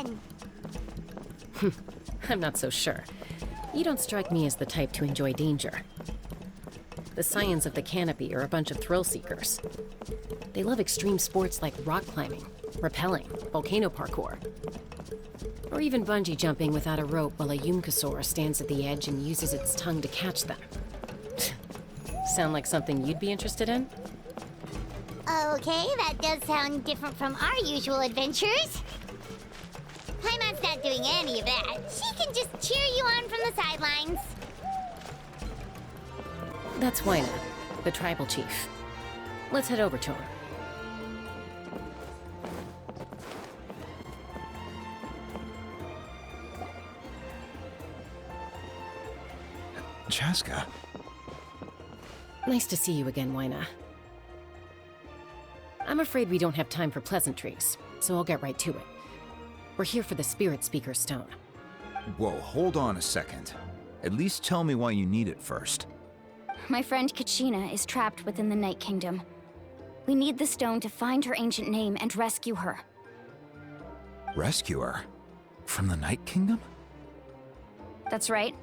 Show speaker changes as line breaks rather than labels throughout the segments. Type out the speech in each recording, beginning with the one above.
then?
I'm not so sure. You don't strike me as the type to enjoy danger. The Scions of the Canopy are a bunch of thrill-seekers. They love extreme sports like rock climbing, rappelling, volcano parkour, or even bungee jumping without a rope while a Yumkasaur stands at the edge and uses its tongue to catch them. Sound like something you'd be interested in?
Okay, that does sound different from our usual adventures. Paimon's not doing any of that. She can just cheer you on from the sidelines.
That's Wyna, the tribal chief. Let's head over to him.
Chaska.
Nice to see you again, Wyna. I'm afraid we don't have time for pleasantries, so I'll get right to it. We're here for the Spirit Speaker Stone.
Whoa, hold on a second. At least tell me why you need it first.
My friend Kachina is trapped within the Night Kingdom. We need the stone to find her ancient name and rescue her.
Rescue her? From the Night Kingdom?
That's right.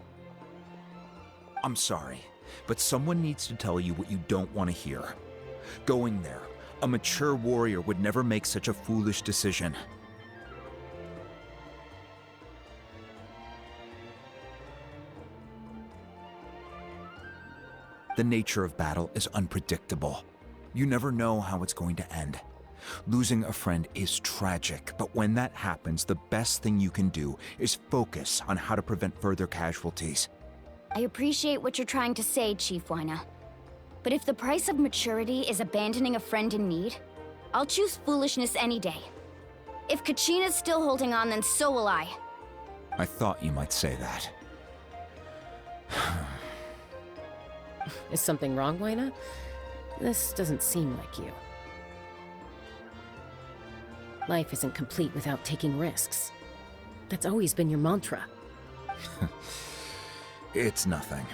I'm sorry, but someone needs to tell you what you don't want to hear. Going there, a mature warrior would never make such a foolish decision. The nature of battle is unpredictable. You never know how it's going to end. Losing a friend is tragic, but when that happens, the best thing you can do is focus on how to prevent further casualties.
I appreciate what you're trying to say, Chief Wyna. But if the price of maturity is abandoning a friend in need, I'll choose foolishness any day. If Kachina's still holding on, then so will I.
I thought you might say that.
Is something wrong, Wyna? This doesn't seem like you. Life isn't complete without taking risks. That's always been your mantra.
It's nothing.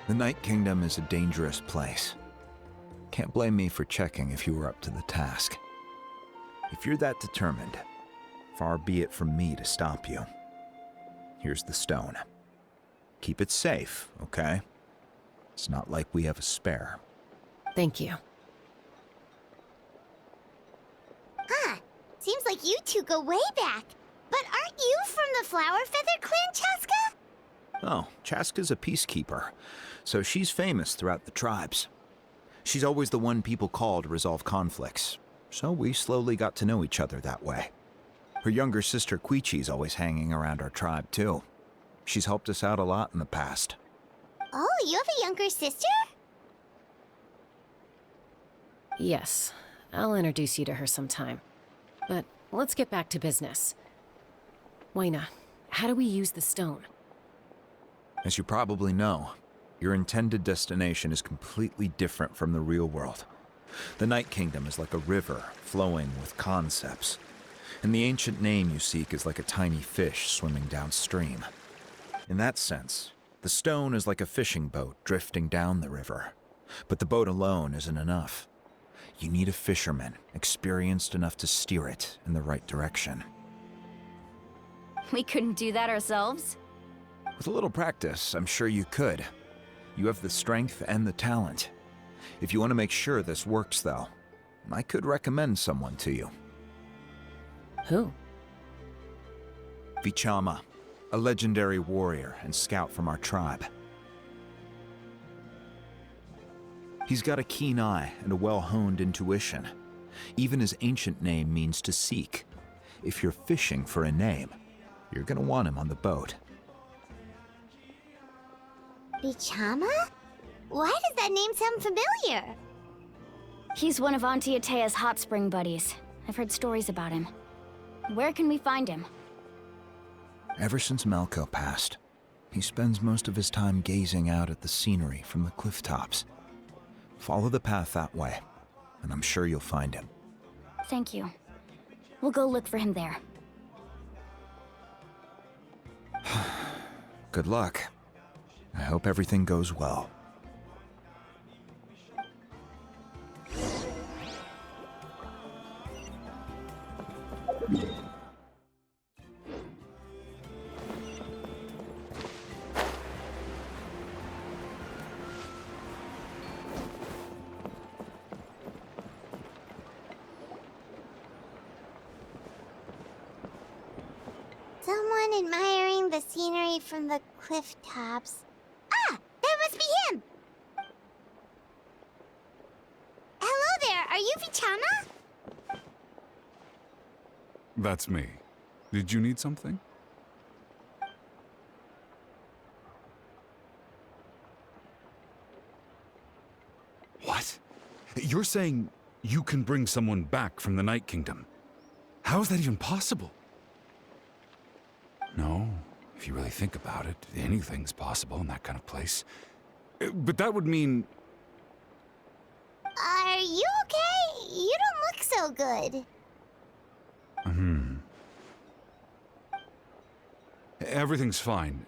The Night Kingdom is a dangerous place. Can't blame me for checking if you were up to the task. If you're that determined, far be it from me to stop you. Here's the stone. Keep it safe, okay? It's not like we have a spare.
Thank you.
Huh. Seems like you two go way back. But aren't you from the Flower Feather Clan, Chaska?
Oh, Chaska's a peacekeeper, so she's famous throughout the tribes. She's always the one people call to resolve conflicts, so we slowly got to know each other that way. Her younger sister Quichi's always hanging around our tribe, too. She's helped us out a lot in the past.
Oh, you have a younger sister?
Yes, I'll introduce you to her sometime. But let's get back to business. Wyna, how do we use the stone?
As you probably know, your intended destination is completely different from the real world. The Night Kingdom is like a river flowing with concepts, and the ancient name you seek is like a tiny fish swimming downstream. In that sense, the stone is like a fishing boat drifting down the river, but the boat alone isn't enough. You need a fisherman experienced enough to steer it in the right direction.
We couldn't do that ourselves?
With a little practice, I'm sure you could. You have the strength and the talent. If you want to make sure this works, though, I could recommend someone to you.
Who?
Vichama, a legendary warrior and scout from our tribe. He's got a keen eye and a well-honed intuition. Even his ancient name means to seek. If you're fishing for a name, you're gonna want him on the boat.
Vichama? Why does that name sound familiar?
He's one of Auntie Atea's hot spring buddies. I've heard stories about him. Where can we find him?
Ever since Malko passed, he spends most of his time gazing out at the scenery from the cliff tops. Follow the path that way, and I'm sure you'll find him.
Thank you. We'll go look for him there.
Good luck. I hope everything goes well.
Someone admiring the scenery from the cliff tops. Ah! That must be him! Hello there, are you Vichama?
That's me. Did you need something? What? You're saying you can bring someone back from the Night Kingdom? How is that even possible? No, if you really think about it, anything's possible in that kind of place. But that would mean...
Are you okay? You don't look so good.
Everything's fine.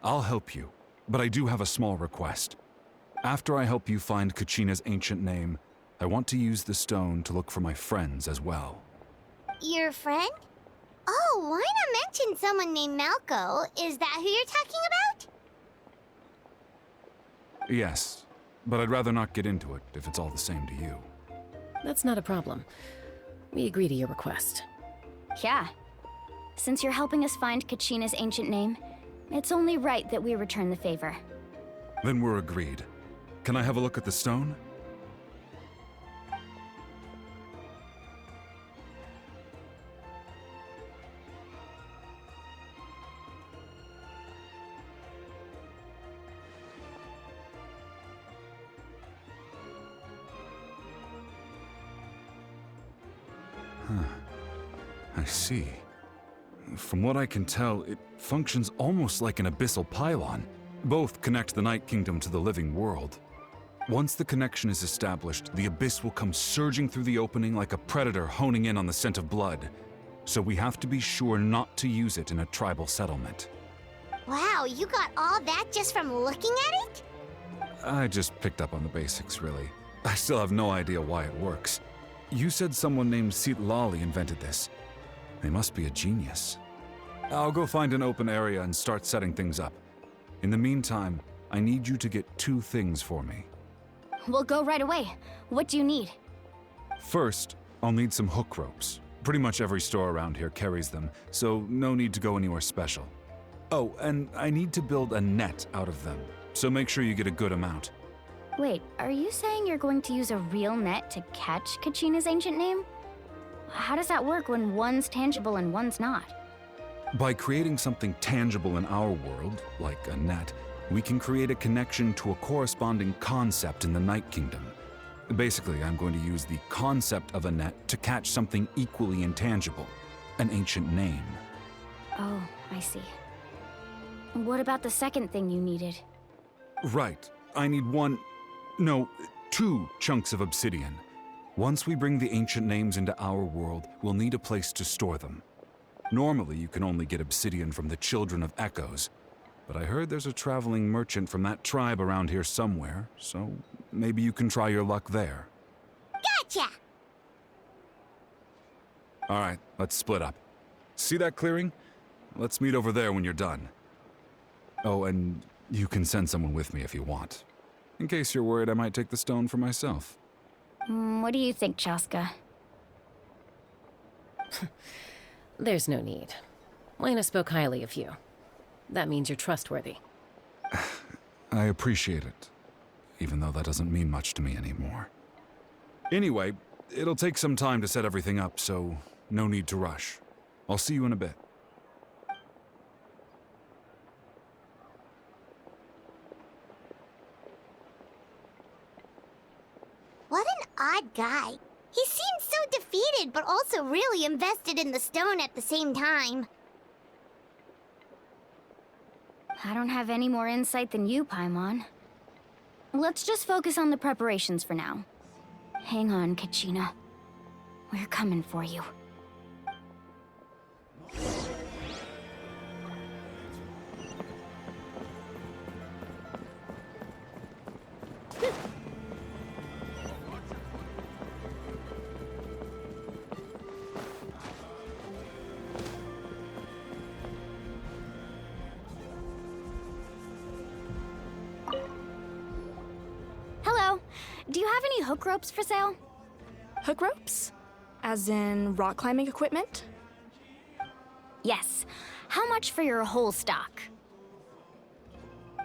I'll help you, but I do have a small request. After I help you find Kachina's ancient name, I want to use the stone to look for my friends as well.
Your friend? Oh, why not mention someone named Malco? Is that who you're talking about?
Yes, but I'd rather not get into it if it's all the same to you.
That's not a problem. We agree to your request.
Yeah. Since you're helping us find Kachina's ancient name, it's only right that we return the favor.
Then we're agreed. Can I have a look at the stone? I see. From what I can tell, it functions almost like an abyssal pylon. Both connect the Night Kingdom to the living world. Once the connection is established, the abyss will come surging through the opening like a predator honing in on the scent of blood. So we have to be sure not to use it in a tribal settlement.
Wow, you got all that just from looking at it?
I just picked up on the basics, really. I still have no idea why it works. You said someone named Lali invented this. They must be a genius. I'll go find an open area and start setting things up. In the meantime, I need you to get 2 things for me.
We'll go right away. What do you need?
First, I'll need some hook ropes. Pretty much every store around here carries them, so no need to go anywhere special. Oh, and I need to build a net out of them, so make sure you get a good amount.
Wait, are you saying you're going to use a real net to catch Kachina's ancient name? How does that work when one's tangible and one's not?
By creating something tangible in our world, like a net, we can create a connection to a corresponding concept in the Night Kingdom. Basically, I'm going to use the concept of a net to catch something equally intangible, an ancient name.
Oh, I see. What about the second thing you needed?
Right. I need 2 chunks of obsidian. Once we bring the ancient names into our world, we'll need a place to store them. Normally, you can only get obsidian from the Children of Echoes, but I heard there's a traveling merchant from that tribe around here somewhere, so maybe you can try your luck there.
Gotcha!
All right, let's split up. See that clearing? Let's meet over there when you're done. Oh, and you can send someone with me if you want. In case you're worried I might take the stone for myself.
What do you think, Chaska?
There's no need. Lena spoke highly of you. That means you're trustworthy.
I appreciate it, even though that doesn't mean much to me anymore. Anyway, it'll take some time to set everything up, so no need to rush. I'll see you in a bit.
What an odd guy. He seems so defeated, but also really invested in the stone at the same time.
I don't have any more insight than you, Paimon. Let's just focus on the preparations for now. Hang on, Kachina. We're coming for you. Hello. Do you have any hook ropes for sale?
Hook ropes? As in rock climbing equipment?
Yes. How much for your whole stock?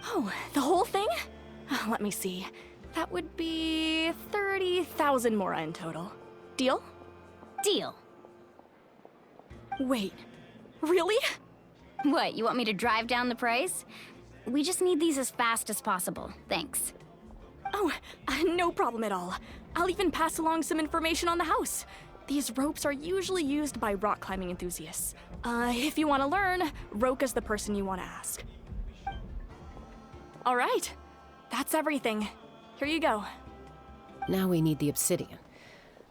Oh, the whole thing? Let me see. That would be 30,000 mora in total. Deal?
Deal.
Wait, really?
What, you want me to drive down the price? We just need these as fast as possible. Thanks.
Oh, no problem at all. I'll even pass along some information on the house. These ropes are usually used by rock climbing enthusiasts. If you want to learn, Roka's the person you want to ask. All right, that's everything. Here you go.
Now we need the obsidian.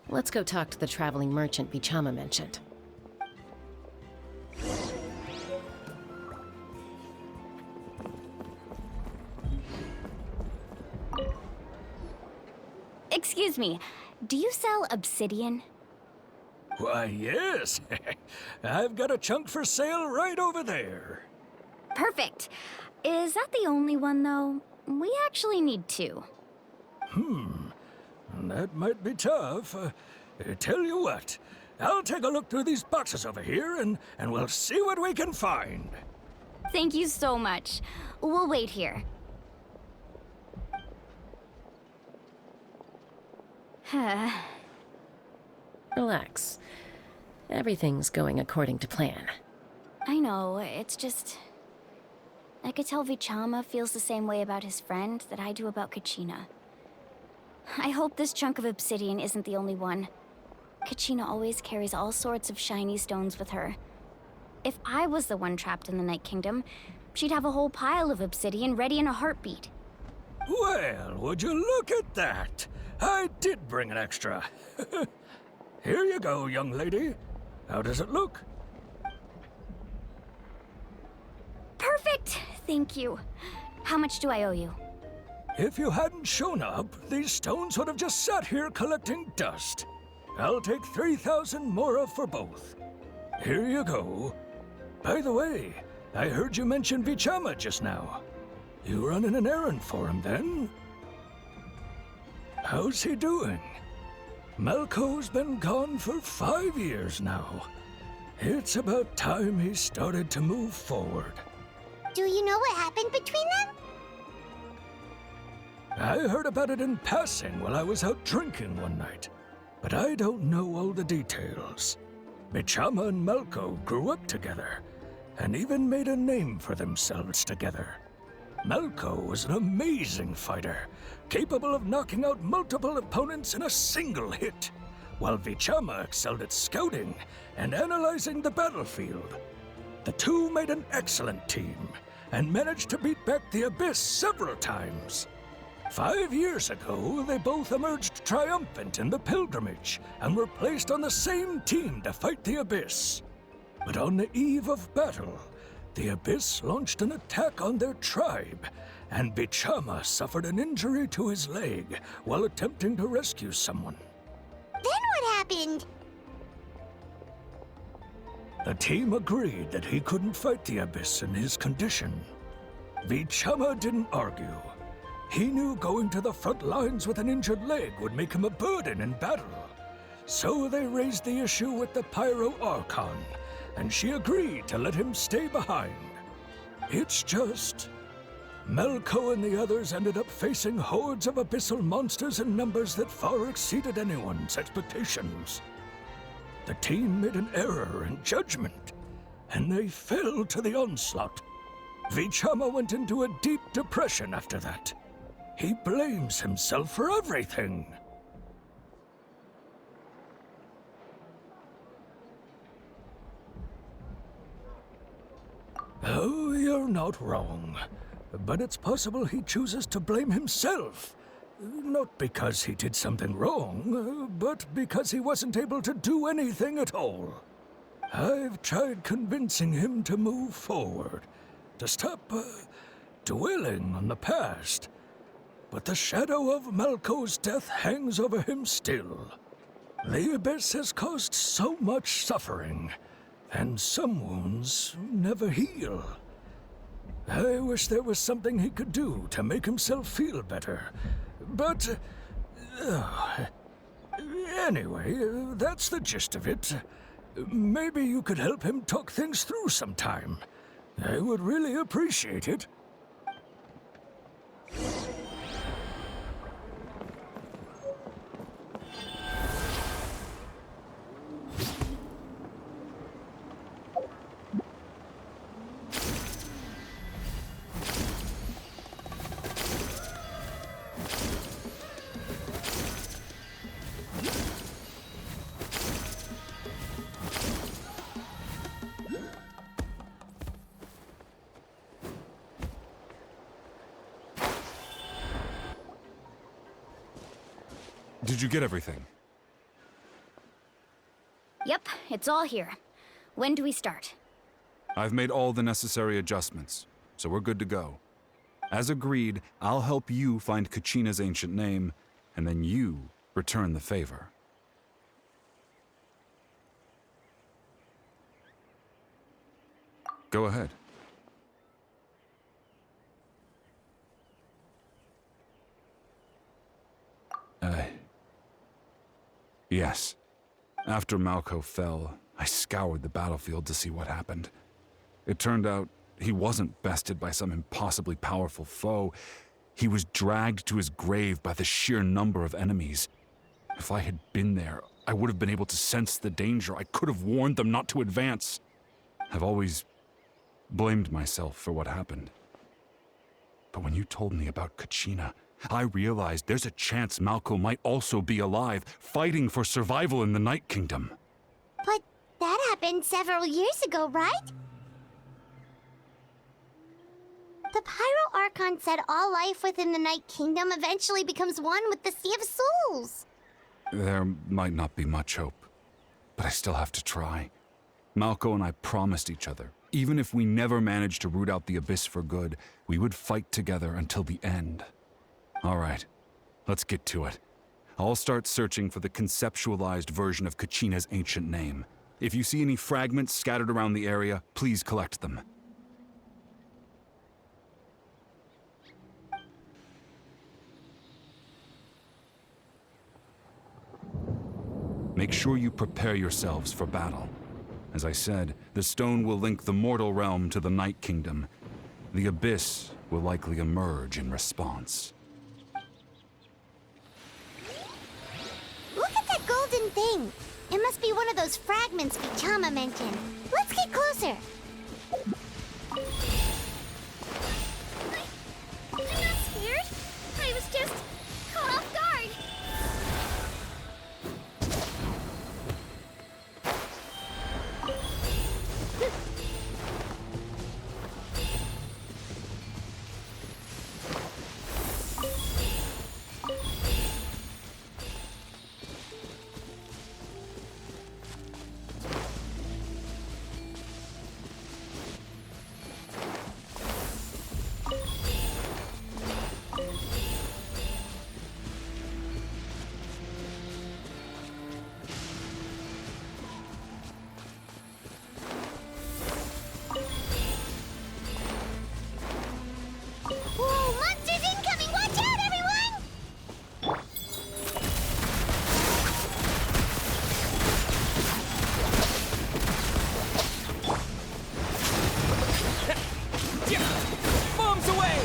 Let's go talk to the traveling merchant Vichama mentioned.
Excuse me, do you sell obsidian?
Why, yes. I've got a chunk for sale right over there.
Perfect. Is that the only one, though? We actually need two.
That might be tough. Tell you what, I'll take a look through these boxes over here and we'll see what we can find.
Thank you so much. We'll wait here.
Relax. Everything's going according to plan.
I know, it's just... I could tell Vichama feels the same way about his friend that I do about Kachina. I hope this chunk of obsidian isn't the only one. Kachina always carries all sorts of shiny stones with her. If I was the one trapped in the Night Kingdom, she'd have a whole pile of obsidian ready in a heartbeat.
Well, would you look at that? I did bring an extra. Here you go, young lady. How does it look?
Perfect! Thank you. How much do I owe you?
If you hadn't shown up, these stones would have just sat here collecting dust. I'll take 3,000 mora for both. Here you go. By the way, I heard you mention Vichama just now. You running an errand for him, then? How's he doing? Malco's been gone for 5 years now. It's about time he started to move forward.
Do you know what happened between them?
I heard about it in passing while I was out drinking one night, but I don't know all the details. Vichama and Malco grew up together, and even made a name for themselves together. Malco was an amazing fighter, capable of knocking out multiple opponents in a single hit, while Vichama excelled at scouting and analyzing the battlefield. The two made an excellent team, and managed to beat back the Abyss several times. 5 years ago, they both emerged triumphant in the pilgrimage, and were placed on the same team to fight the Abyss. But on the eve of battle, the Abyss launched an attack on their tribe, and Vichama suffered an injury to his leg while attempting to rescue someone.
Then what happened?
The team agreed that he couldn't fight the Abyss in his condition. Vichama didn't argue. He knew going to the front lines with an injured leg would make him a burden in battle. So they raised the issue with the Pyro Archon, and she agreed to let him stay behind. It's just... Malco and the others ended up facing hordes of abyssal monsters in numbers that far exceeded anyone's expectations. The team made an error in judgment, and they fell to the onslaught. Vichama went into a deep depression after that. He blames himself for everything. Oh, you're not wrong. But it's possible he chooses to blame himself. Not because he did something wrong, but because he wasn't able to do anything at all. I've tried convincing him to move forward, to stop dwelling on the past. But the shadow of Malco's death hangs over him still. The Abyss has caused so much suffering, and some wounds never heal. I wish there was something he could do to make himself feel better. But... anyway, that's the gist of it. Maybe you could help him talk things through sometime. I would really appreciate it.
Did you get everything?
Yep, it's all here. When do we start?
I've made all the necessary adjustments, so we're good to go. As agreed, I'll help you find Kachina's ancient name, and then you return the favor. Go ahead. Yes. After Malco fell, I scoured the battlefield to see what happened. It turned out he wasn't bested by some impossibly powerful foe. He was dragged to his grave by the sheer number of enemies. If I had been there, I would have been able to sense the danger. I could have warned them not to advance. I've always blamed myself for what happened. But when you told me about Kachina, I realized there's a chance Malco might also be alive, fighting for survival in the Night Kingdom.
But that happened several years ago, right? The Pyro Archon said all life within the Night Kingdom eventually becomes one with the Sea of Souls.
There might not be much hope, but I still have to try. Malco and I promised each other, even if we never managed to root out the Abyss for good, we would fight together until the end. All right, let's get to it. I'll start searching for the conceptualized version of Kachina's ancient name. If you see any fragments scattered around the area, please collect them. Make sure you prepare yourselves for battle. As I said, the stone will link the mortal realm to the Night Kingdom. The Abyss will likely emerge in response.
Look at that golden thing. It must be one of those fragments Vichama mentioned. Let's get closer.
I'm not scared. I was just caught off guard.
Whoa, monsters incoming! Watch out, everyone!
Bombs away!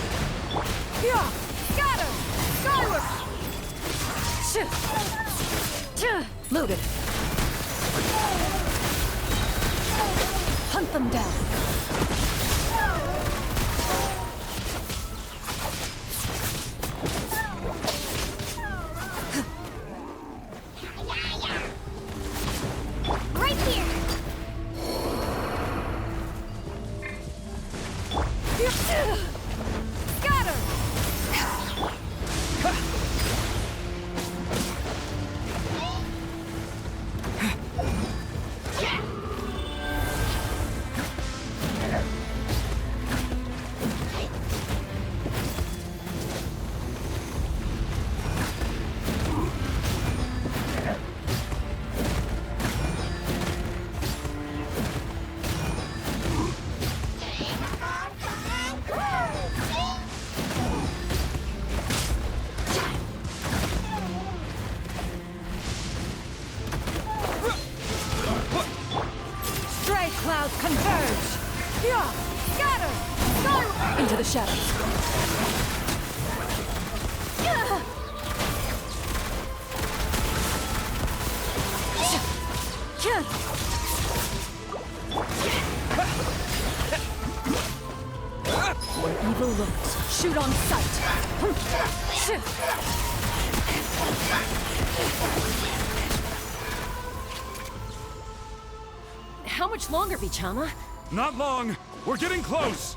Yeah! Got him! Skyward!
Loaded. Hunt them down.
Right here!
Got him!
Strike clouds converge.
Yeah! Got Into the shadows. Where evil lurks, shoot on sight.
How much longer, Vichama?
Not long! We're getting close!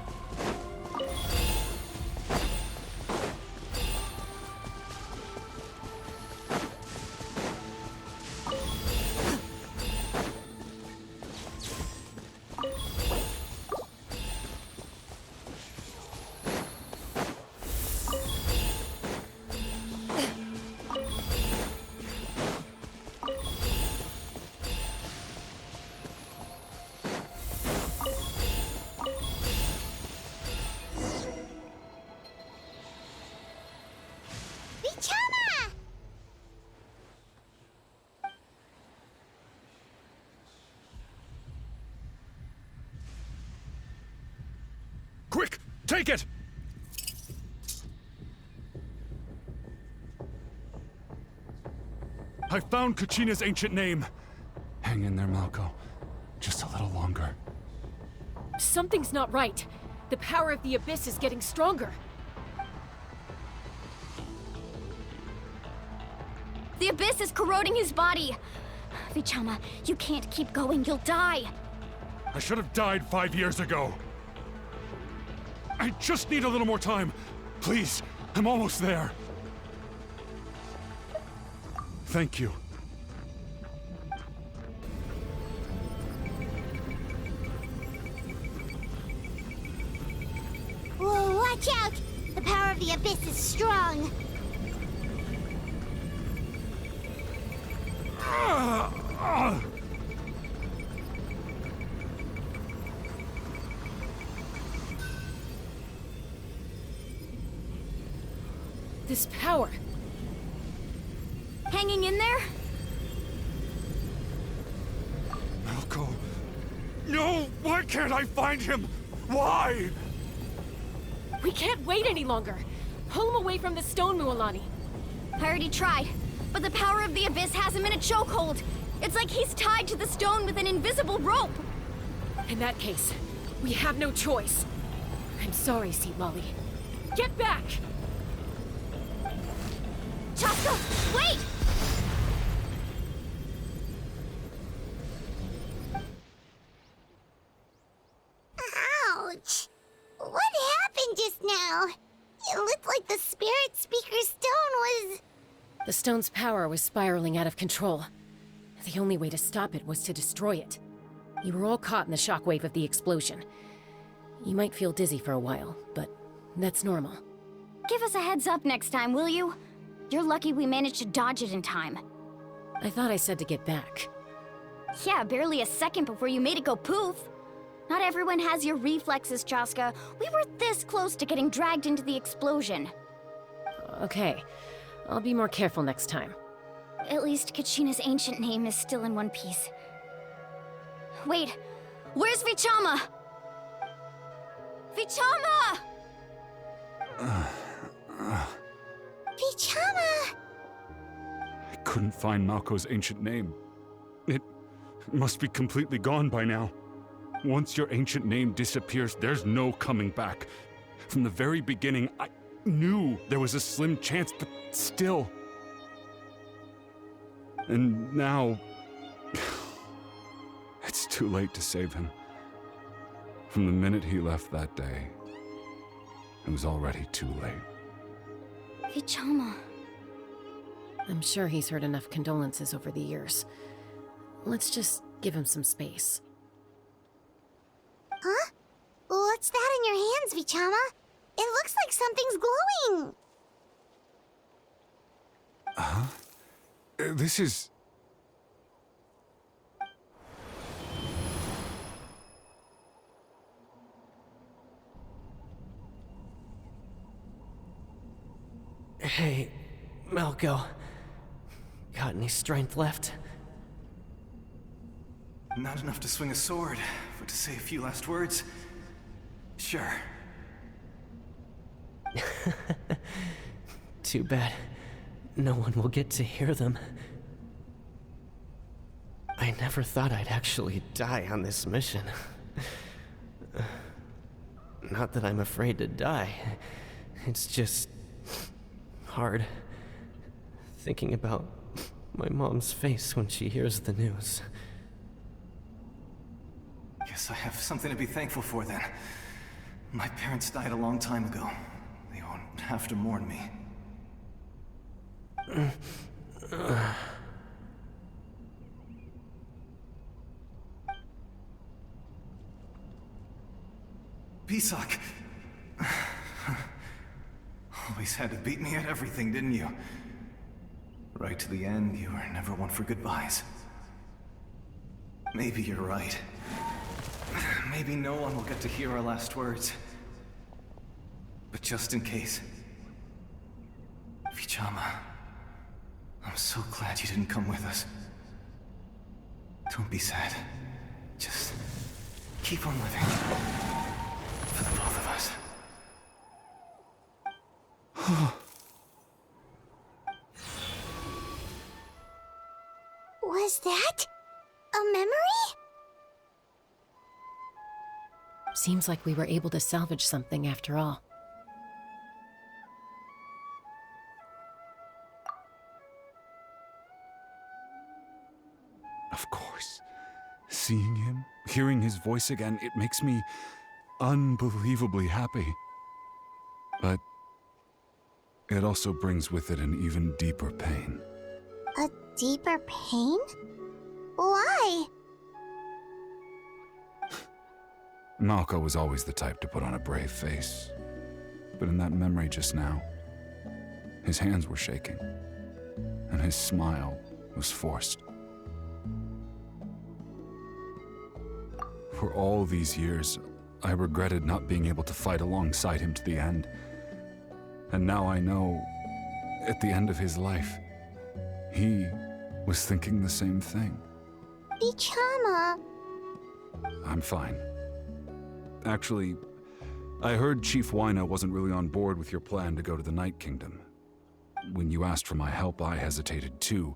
Vichama!
Quick! Take it! I found Kachina's ancient name. Hang in there, Malco. Just a little longer.
Something's not right. The power of the Abyss is getting stronger.
The Abyss is corroding his body. Vichama, you can't keep going. You'll die.
I should have died 5 years ago. I just need a little more time. Please, I'm almost there. Thank you.
Whoa, watch out! The power of the Abyss is strong.
This power.
Hanging in there?
Malco. No! Why can't I find him? Why?
We can't wait any longer. Pull him away from the stone, Mualani.
I already tried, but the power of the Abyss has him in a chokehold. It's like he's tied to the stone with an invisible rope.
In that case, we have no choice. I'm sorry, Seat Molly. Get back!
Chaska, wait!
Ouch! What happened just now? It looked like the Spirit Speaker's stone was...
The stone's power was spiraling out of control. The only way to stop it was to destroy it. You were all caught in the shockwave of the explosion. You might feel dizzy for a while, but that's normal.
Give us a heads up next time, will you? You're lucky we managed to dodge it in time.
I thought I said to get back.
Yeah, barely a second before you made it go poof. Not everyone has your reflexes, Chaska. We were this close to getting dragged into the explosion.
Okay, I'll be more careful next time.
At least Kachina's ancient name is still in one piece. Wait, where's Vichama? Vichama!
Vichama!
I couldn't find Malco's ancient name. It must be completely gone by now. Once your ancient name disappears, there's no coming back. From the very beginning, I knew there was a slim chance, but still. And now... it's too late to save him. From the minute he left that day, it was already too late.
Vichama.
I'm sure he's heard enough condolences over the years. Let's just give him some space.
Huh? What's that in your hands, Vichama? It looks like something's glowing.
This is...
Hey, Malco. Got any strength left?
Not enough to swing a sword, but to say a few last words. Sure.
Too bad no one will get to hear them. I never thought I'd actually die on this mission. Not that I'm afraid to die. It's just hard thinking about my mom's face when she hears the news.
Guess I have something to be thankful for then. My parents died a long time ago. They won't have to mourn me. Pisak! Always had to beat me at everything, didn't you? Right to the end, you were never one for goodbyes. Maybe you're right. Maybe no one will get to hear our last words. But just in case... Vichama, I'm so glad you didn't come with us. Don't be sad. Just keep on living. For the both of us.
Was that a memory?
Seems like we were able to salvage something after all.
Of course. Seeing him, hearing his voice again, it makes me unbelievably happy. But it also brings with it an even deeper pain.
A deeper pain? Why?
Malko was always the type to put on a brave face. But in that memory just now, his hands were shaking, and his smile was forced. For all these years, I regretted not being able to fight alongside him to the end. And now I know, at the end of his life, he was thinking the same thing.
Vichama.
I'm fine. Actually, I heard Chief Wyna wasn't really on board with your plan to go to the Night Kingdom. When you asked for my help, I hesitated too.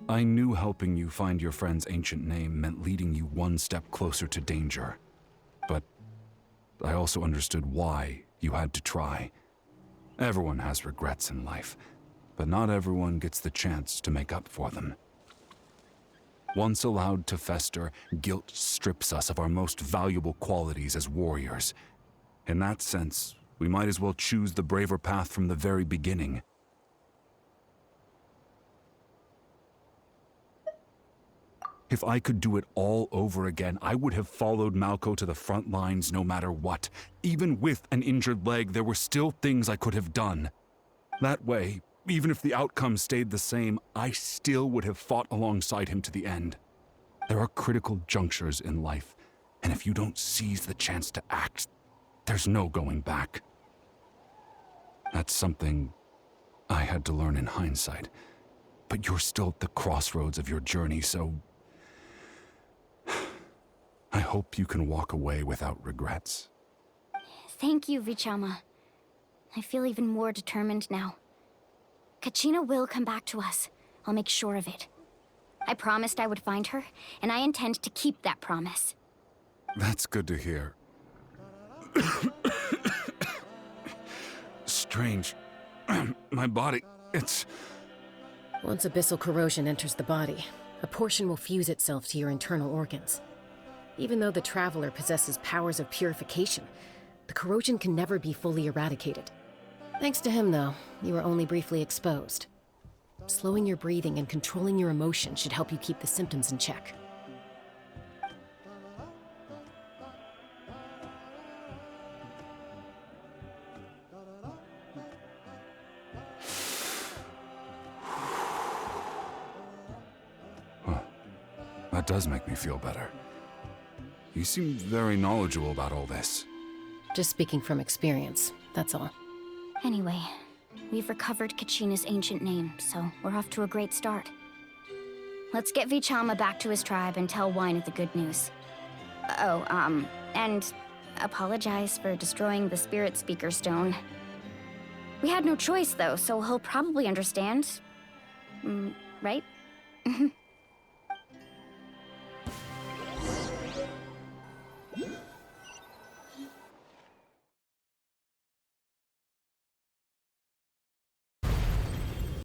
I knew helping you find your friend's ancient name meant leading you one step closer to danger. But I also understood why you had to try. Everyone has regrets in life, but not everyone gets the chance to make up for them. Once allowed to fester, guilt strips us of our most valuable qualities as warriors. In that sense, we might as well choose the braver path from the very beginning. If I could do it all over again, I would have followed Malko to the front lines no matter what. Even with an injured leg, there were still things I could have done. That way, even if the outcome stayed the same, I still would have fought alongside him to the end. There are critical junctures in life, and if you don't seize the chance to act, there's no going back. That's something I had to learn in hindsight. But you're still at the crossroads of your journey, so I hope you can walk away without regrets.
Thank you, Vichama. I feel even more determined now. Kachina will come back to us. I'll make sure of it. I promised I would find her, and I intend to keep that promise.
That's good to hear. Strange. My body, it's...
Once abyssal corrosion enters the body, a portion will fuse itself to your internal organs. Even though the Traveler possesses powers of purification, the corrosion can never be fully eradicated. Thanks to him, though, you were only briefly exposed. Slowing your breathing and controlling your emotions should help you keep the symptoms in check.
That does make me feel better. You seem very knowledgeable about all this.
Just speaking from experience, that's all.
Anyway, we've recovered Kachina's ancient name, so we're off to a great start. Let's get Vichama back to his tribe and tell Wyna the good news. Oh, and apologize for destroying the spirit speaker stone. We had no choice, though, so he'll probably understand. Right?